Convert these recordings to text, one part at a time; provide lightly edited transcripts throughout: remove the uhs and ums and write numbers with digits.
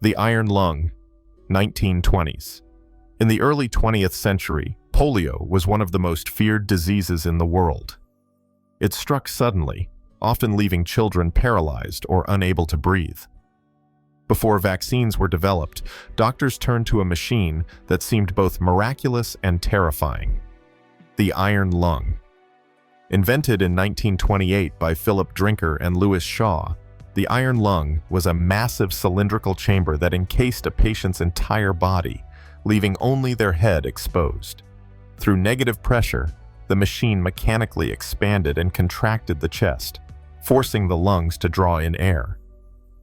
The iron lung, 1920s. In the early 20th century, polio was one of the most feared diseases in the world. It struck suddenly, often leaving children paralyzed or unable to breathe. Before vaccines were developed, doctors turned to a machine that seemed both miraculous and terrifying: the iron lung. Invented in 1928 by Philip Drinker and Louis Shaw, the iron lung was a massive cylindrical chamber that encased a patient's entire body, leaving only their head exposed. Through negative pressure, the machine mechanically expanded and contracted the chest, forcing the lungs to draw in air.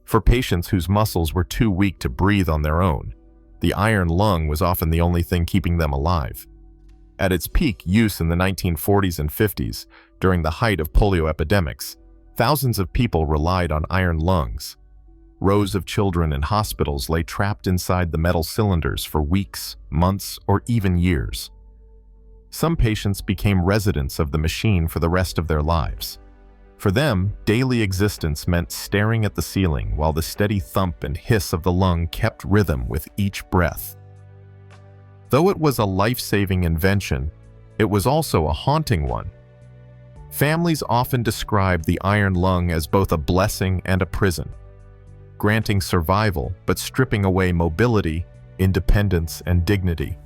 For patients whose muscles were too weak to breathe on their own, the iron lung was often the only thing keeping them alive. At its peak use in the 1940s and 50s, during the height of polio epidemics, thousands of people relied on iron lungs. Rows of children in hospitals lay trapped inside the metal cylinders for weeks, months, or even years. Some patients became residents of the machine for the rest of their lives. For them, daily existence meant staring at the ceiling while the steady thump and hiss of the lung kept rhythm with each breath. Though it was a life-saving invention, it was also a haunting one. Families often describe the iron lung as both a blessing and a prison, granting survival but stripping away mobility, independence, and dignity.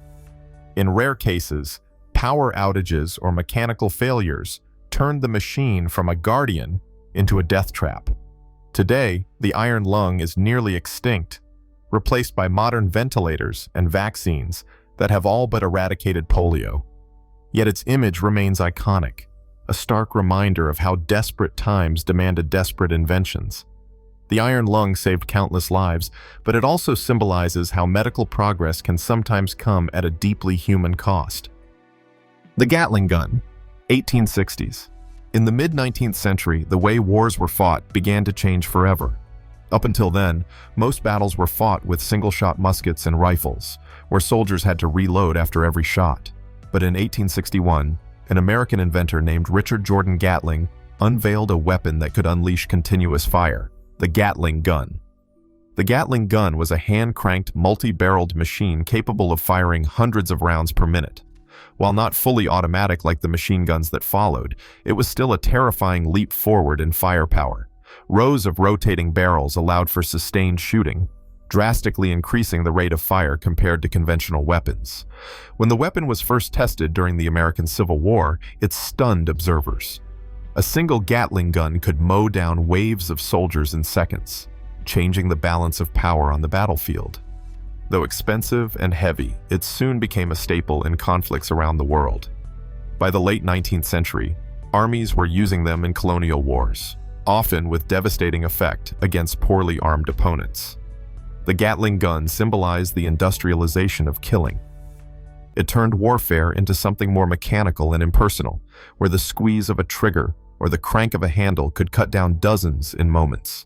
In rare cases, power outages or mechanical failures turned the machine from a guardian into a death trap. Today, the iron lung is nearly extinct, replaced by modern ventilators and vaccines that have all but eradicated polio. Yet its image remains iconic, a stark reminder of how desperate times demanded desperate inventions. The iron lung saved countless lives, but it also symbolizes how medical progress can sometimes come at a deeply human cost. The Gatling Gun, 1860s. In the mid-19th century, the way wars were fought began to change forever. Up until then, most battles were fought with single-shot muskets and rifles, where soldiers had to reload after every shot. But in 1861, an American inventor named Richard Jordan Gatling unveiled a weapon that could unleash continuous fire: the Gatling Gun. The Gatling Gun was a hand-cranked, multi-barreled machine capable of firing hundreds of rounds per minute. While not fully automatic like the machine guns that followed, it was still a terrifying leap forward in firepower. Rows of rotating barrels allowed for sustained shooting, drastically increasing the rate of fire compared to conventional weapons. When the weapon was first tested during the American Civil War, it stunned observers. A single Gatling gun could mow down waves of soldiers in seconds, changing the balance of power on the battlefield. Though expensive and heavy, it soon became a staple in conflicts around the world. By the late 19th century, armies were using them in colonial wars, often with devastating effect against poorly armed opponents. The Gatling gun symbolized the industrialization of killing. It turned warfare into something more mechanical and impersonal, where the squeeze of a trigger or the crank of a handle could cut down dozens in moments.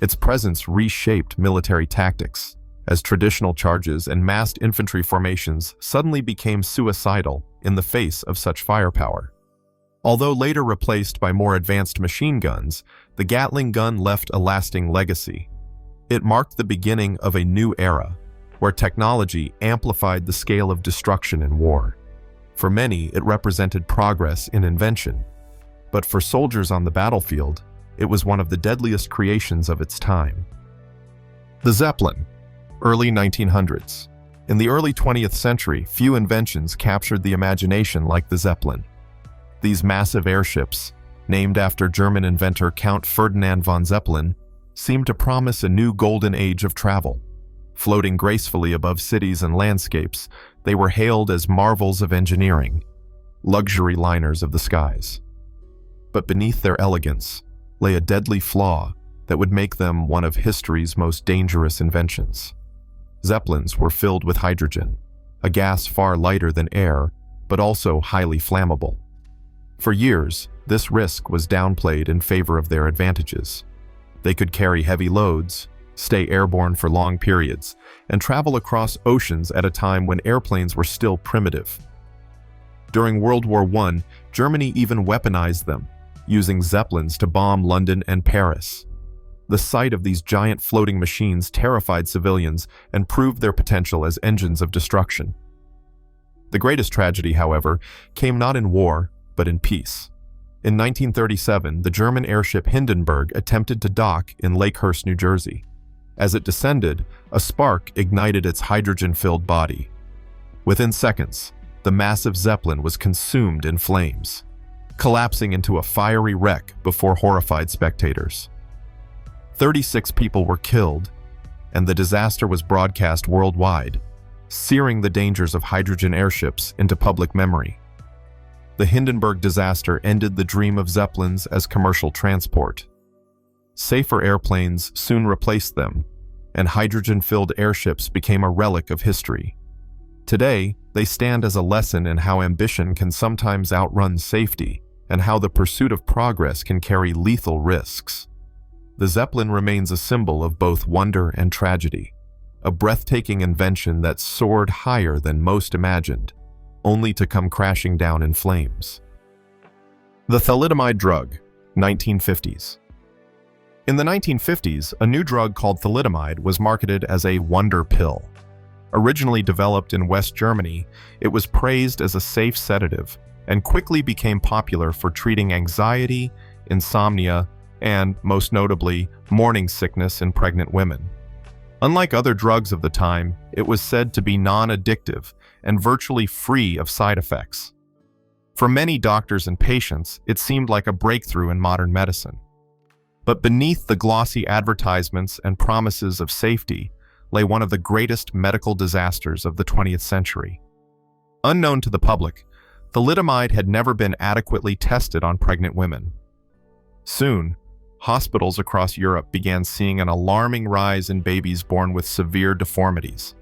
Its presence reshaped military tactics, as traditional charges and massed infantry formations suddenly became suicidal in the face of such firepower. Although later replaced by more advanced machine guns, the Gatling gun left a lasting legacy. It marked the beginning of a new era, where technology amplified the scale of destruction in war. For many, it represented progress in invention, but for soldiers on the battlefield, it was one of the deadliest creations of its time. The Zeppelin, early 1900s. In the early 20th century, few inventions captured the imagination like the Zeppelin. These massive airships, named after German inventor Count Ferdinand von Zeppelin, seemed to promise a new golden age of travel. Floating gracefully above cities and landscapes, they were hailed as marvels of engineering, luxury liners of the skies. But beneath their elegance lay a deadly flaw that would make them one of history's most dangerous inventions. Zeppelins were filled with hydrogen, a gas far lighter than air, but also highly flammable. For years, this risk was downplayed in favor of their advantages. They could carry heavy loads, stay airborne for long periods, and travel across oceans at a time when airplanes were still primitive. During World War I, Germany even weaponized them, using Zeppelins to bomb London and Paris. The sight of these giant floating machines terrified civilians and proved their potential as engines of destruction. The greatest tragedy, however, came not in war, but in peace. In 1937, the German airship Hindenburg attempted to dock in Lakehurst, New Jersey. As it descended, a spark ignited its hydrogen-filled body. Within seconds, the massive Zeppelin was consumed in flames, collapsing into a fiery wreck before horrified spectators. 36 people were killed, and the disaster was broadcast worldwide, searing the dangers of hydrogen airships into public memory. The Hindenburg disaster ended the dream of Zeppelins as commercial transport. Safer airplanes soon replaced them, and hydrogen-filled airships became a relic of history. Today, they stand as a lesson in how ambition can sometimes outrun safety and how the pursuit of progress can carry lethal risks. The Zeppelin remains a symbol of both wonder and tragedy, a breathtaking invention that soared higher than most imagined, only to come crashing down in flames. The Thalidomide Drug, 1950s. In the 1950s, a new drug called thalidomide was marketed as a wonder pill. Originally developed in West Germany, it was praised as a safe sedative and quickly became popular for treating anxiety, insomnia, and, most notably, morning sickness in pregnant women. Unlike other drugs of the time, it was said to be non-addictive and virtually free of side effects. For many doctors and patients, it seemed like a breakthrough in modern medicine. But beneath the glossy advertisements and promises of safety lay one of the greatest medical disasters of the 20th century. Unknown to the public, thalidomide had never been adequately tested on pregnant women. Soon, hospitals across Europe began seeing an alarming rise in babies born with severe deformities.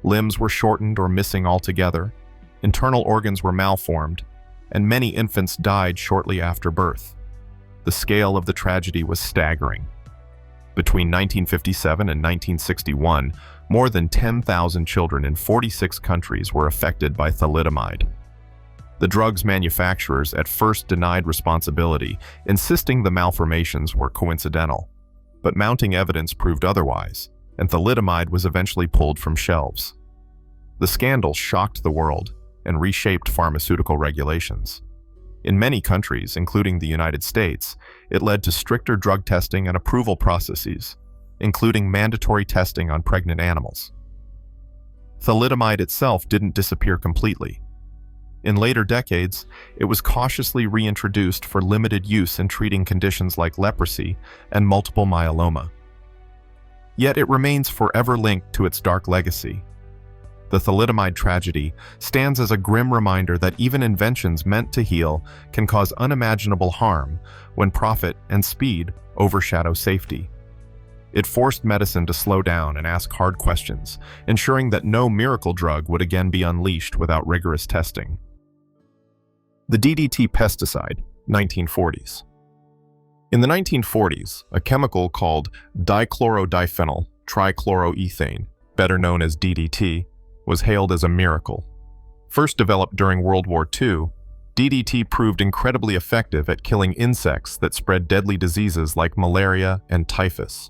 Limbs were shortened or missing altogether, internal organs were malformed, and many infants died shortly after birth. The scale of the tragedy was staggering. Between 1957 and 1961, more than 10,000 children in 46 countries were affected by thalidomide. The drug's manufacturers at first denied responsibility, insisting the malformations were coincidental. But mounting evidence proved otherwise, and thalidomide was eventually pulled from shelves. The scandal shocked the world and reshaped pharmaceutical regulations. In many countries, including the United States, it led to stricter drug testing and approval processes, including mandatory testing on pregnant animals. Thalidomide itself didn't disappear completely. In later decades, it was cautiously reintroduced for limited use in treating conditions like leprosy and multiple myeloma. Yet it remains forever linked to its dark legacy. The thalidomide tragedy stands as a grim reminder that even inventions meant to heal can cause unimaginable harm when profit and speed overshadow safety. It forced medicine to slow down and ask hard questions, ensuring that no miracle drug would again be unleashed without rigorous testing. The DDT pesticide, 1940s. In the 1940s, a chemical called dichlorodiphenyl trichloroethane, better known as DDT, was hailed as a miracle. First developed during World War II, DDT proved incredibly effective at killing insects that spread deadly diseases like malaria and typhus.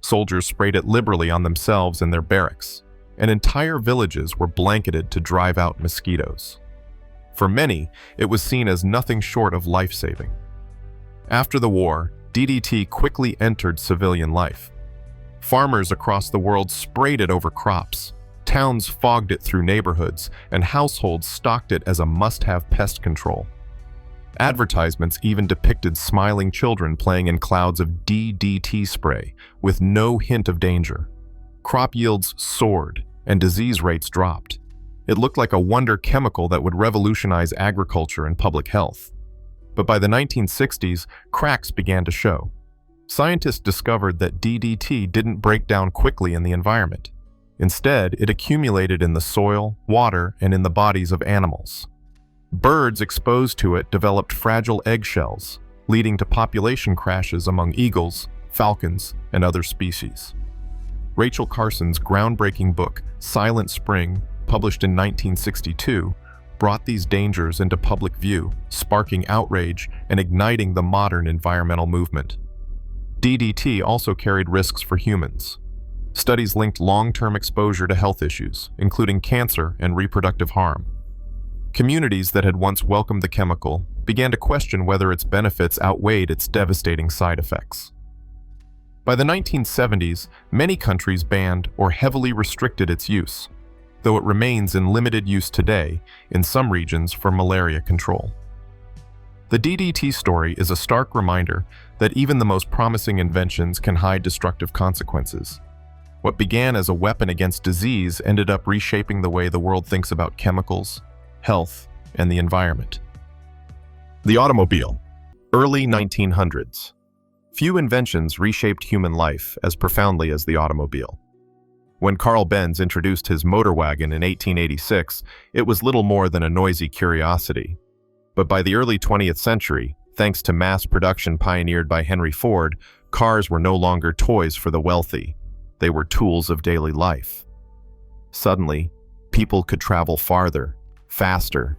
Soldiers sprayed it liberally on themselves and their barracks, and entire villages were blanketed to drive out mosquitoes. For many, it was seen as nothing short of life-saving. After the war, DDT quickly entered civilian life. Farmers across the world sprayed it over crops. Towns fogged it through neighborhoods, and households stocked it as a must-have pest control. Advertisements even depicted smiling children playing in clouds of DDT spray, with no hint of danger. Crop yields soared, and disease rates dropped. It looked like a wonder chemical that would revolutionize agriculture and public health. But by the 1960s, cracks began to show. Scientists discovered that DDT didn't break down quickly in the environment. Instead, it accumulated in the soil, water, and in the bodies of animals. Birds exposed to it developed fragile eggshells, leading to population crashes among eagles, falcons, and other species. Rachel Carson's groundbreaking book, Silent Spring, published in 1962, brought these dangers into public view, sparking outrage and igniting the modern environmental movement. DDT also carried risks for humans. Studies linked long-term exposure to health issues, including cancer and reproductive harm. Communities that had once welcomed the chemical began to question whether its benefits outweighed its devastating side effects. By the 1970s, many countries banned or heavily restricted its use, though it remains in limited use today in some regions for malaria control. The DDT story is a stark reminder that even the most promising inventions can hide destructive consequences. What began as a weapon against disease ended up reshaping the way the world thinks about chemicals, health, and the environment. The automobile, early 1900s. Few inventions reshaped human life as profoundly as the automobile. When Carl Benz introduced his motor wagon in 1886, it was little more than a noisy curiosity. But by the early 20th century, thanks to mass production pioneered by Henry Ford, cars were no longer toys for the wealthy. They were tools of daily life. Suddenly, people could travel farther, faster,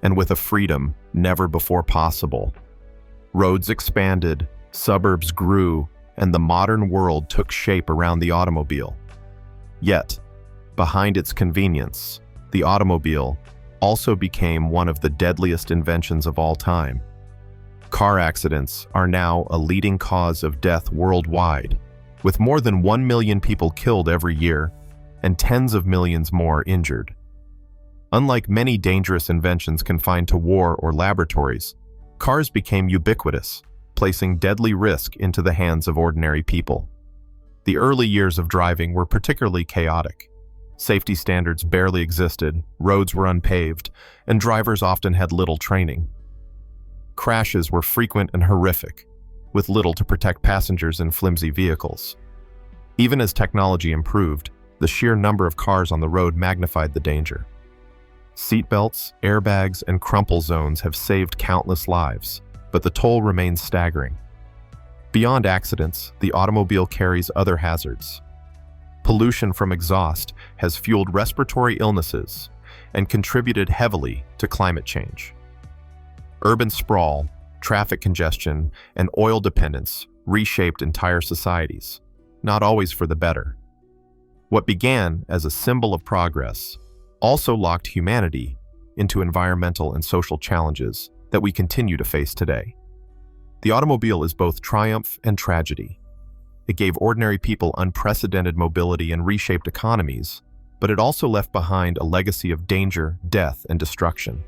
and with a freedom never before possible. Roads expanded, suburbs grew, and the modern world took shape around the automobile. Yet, behind its convenience, the automobile also became one of the deadliest inventions of all time. Car accidents are now a leading cause of death worldwide, with more than 1 million people killed every year and tens of millions more injured. Unlike many dangerous inventions confined to war or laboratories, cars became ubiquitous, placing deadly risk into the hands of ordinary people. The early years of driving were particularly chaotic. Safety standards barely existed, roads were unpaved, and drivers often had little training. Crashes were frequent and horrific, with little to protect passengers in flimsy vehicles. Even as technology improved, the sheer number of cars on the road magnified the danger. Seatbelts, airbags, and crumple zones have saved countless lives, but the toll remains staggering. Beyond accidents, the automobile carries other hazards. Pollution from exhaust has fueled respiratory illnesses and contributed heavily to climate change. Urban sprawl, traffic congestion, and oil dependence reshaped entire societies, not always for the better. What began as a symbol of progress also locked humanity into environmental and social challenges that we continue to face today. The automobile is both triumph and tragedy. It gave ordinary people unprecedented mobility and reshaped economies, but it also left behind a legacy of danger, death, and destruction.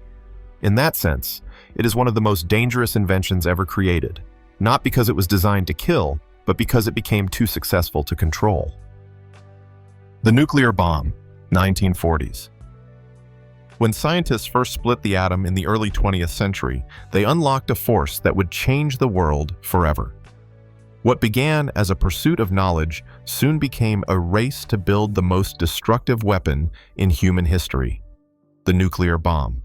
In that sense, it is one of the most dangerous inventions ever created, not because it was designed to kill, but because it became too successful to control. The nuclear bomb, 1940s. When scientists first split the atom in the early 20th century, they unlocked a force that would change the world forever. What began as a pursuit of knowledge soon became a race to build the most destructive weapon in human history, the nuclear bomb.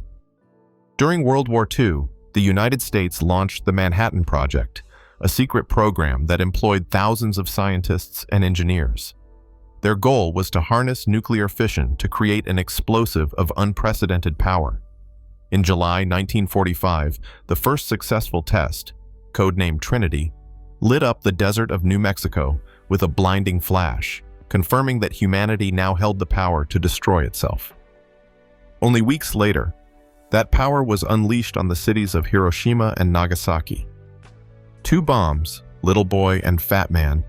During World War II, the United States launched the Manhattan Project, a secret program that employed thousands of scientists and engineers. Their goal was to harness nuclear fission to create an explosive of unprecedented power. In July 1945, the first successful test, codenamed Trinity, lit up the desert of New Mexico with a blinding flash, confirming that humanity now held the power to destroy itself. Only weeks later, that power was unleashed on the cities of Hiroshima and Nagasaki. Two bombs, Little Boy and Fat Man,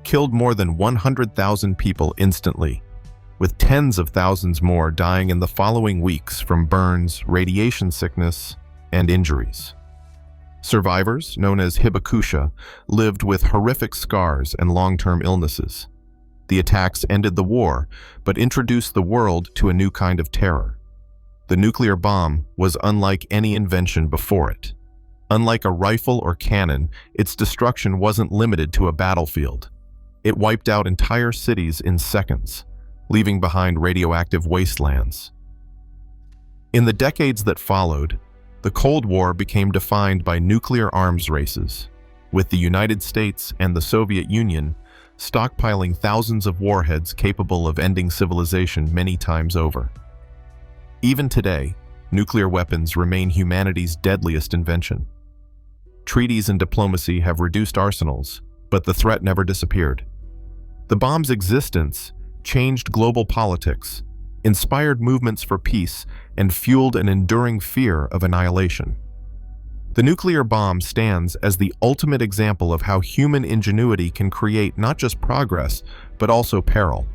killed more than 100,000 people instantly, with tens of thousands more dying in the following weeks from burns, radiation sickness, and injuries. Survivors, known as hibakusha, lived with horrific scars and long-term illnesses. The attacks ended the war, but introduced the world to a new kind of terror. The nuclear bomb was unlike any invention before it. Unlike a rifle or cannon, its destruction wasn't limited to a battlefield. It wiped out entire cities in seconds, leaving behind radioactive wastelands. In the decades that followed, the Cold War became defined by nuclear arms races, with the United States and the Soviet Union stockpiling thousands of warheads capable of ending civilization many times over. Even today, nuclear weapons remain humanity's deadliest invention. Treaties and diplomacy have reduced arsenals, But the threat never disappeared. The bomb's existence changed global politics, inspired movements for peace, and fueled an enduring fear of annihilation. The nuclear bomb stands as the ultimate example of how human ingenuity can create not just progress, but also peril.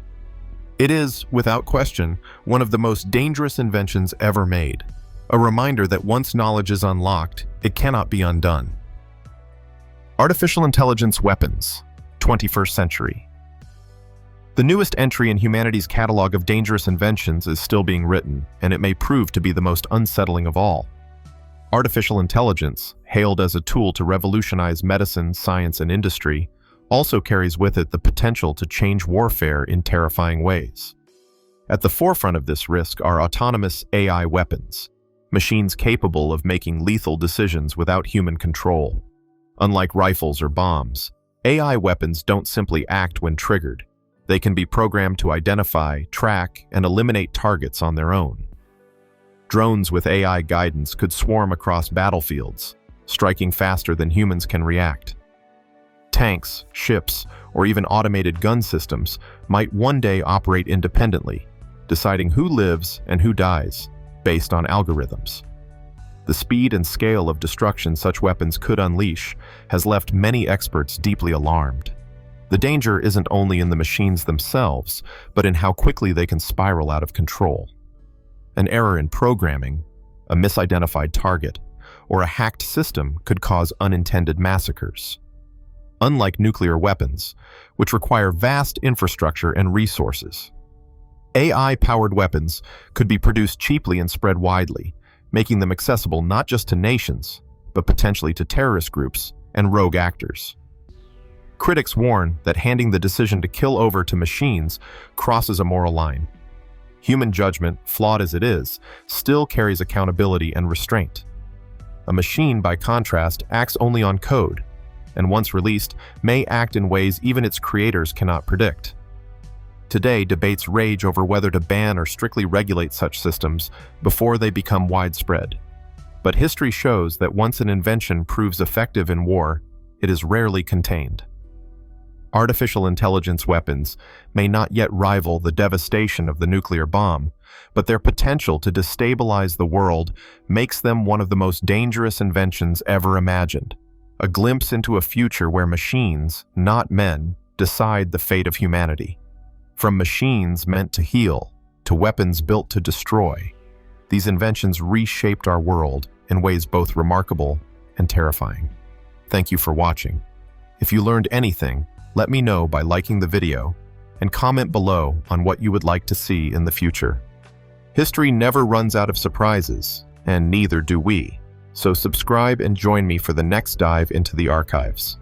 It is, without question, one of the most dangerous inventions ever made, a reminder that once knowledge is unlocked, it cannot be undone. Artificial intelligence weapons, 21st century. The newest entry in humanity's catalog of dangerous inventions is still being written, and it may prove to be the most unsettling of all. Artificial intelligence, hailed as a tool to revolutionize medicine, science, and industry, also carries with it the potential to change warfare in terrifying ways. At the forefront of this risk are autonomous AI weapons, machines capable of making lethal decisions without human control. Unlike rifles or bombs, AI weapons don't simply act when triggered. They can be programmed to identify, track, and eliminate targets on their own. Drones with AI guidance could swarm across battlefields, striking faster than humans can react. Tanks, ships, or even automated gun systems might one day operate independently, deciding who lives and who dies based on algorithms. The speed and scale of destruction such weapons could unleash has left many experts deeply alarmed. The danger isn't only in the machines themselves, but in how quickly they can spiral out of control. An error in programming, a misidentified target, or a hacked system could cause unintended massacres. Unlike nuclear weapons, which require vast infrastructure and resources, AI-powered weapons could be produced cheaply and spread widely, making them accessible not just to nations, but potentially to terrorist groups and rogue actors. Critics warn that handing the decision to kill over to machines crosses a moral line. Human judgment, flawed as it is, still carries accountability and restraint. A machine, by contrast, acts only on code, and once released, may act in ways even its creators cannot predict. Today, debates rage over whether to ban or strictly regulate such systems before they become widespread. But history shows that once an invention proves effective in war, it is rarely contained. Artificial intelligence weapons may not yet rival the devastation of the nuclear bomb, but their potential to destabilize the world makes them one of the most dangerous inventions ever imagined, a glimpse into a future where machines, not men, decide the fate of humanity. From machines meant to heal to weapons built to destroy, these inventions reshaped our world in ways both remarkable and terrifying. Thank you for watching. If you learned anything, let me know by liking the video and comment below on what you would like to see in the future. History never runs out of surprises, and neither do we. So subscribe and join me for the next dive into the archives.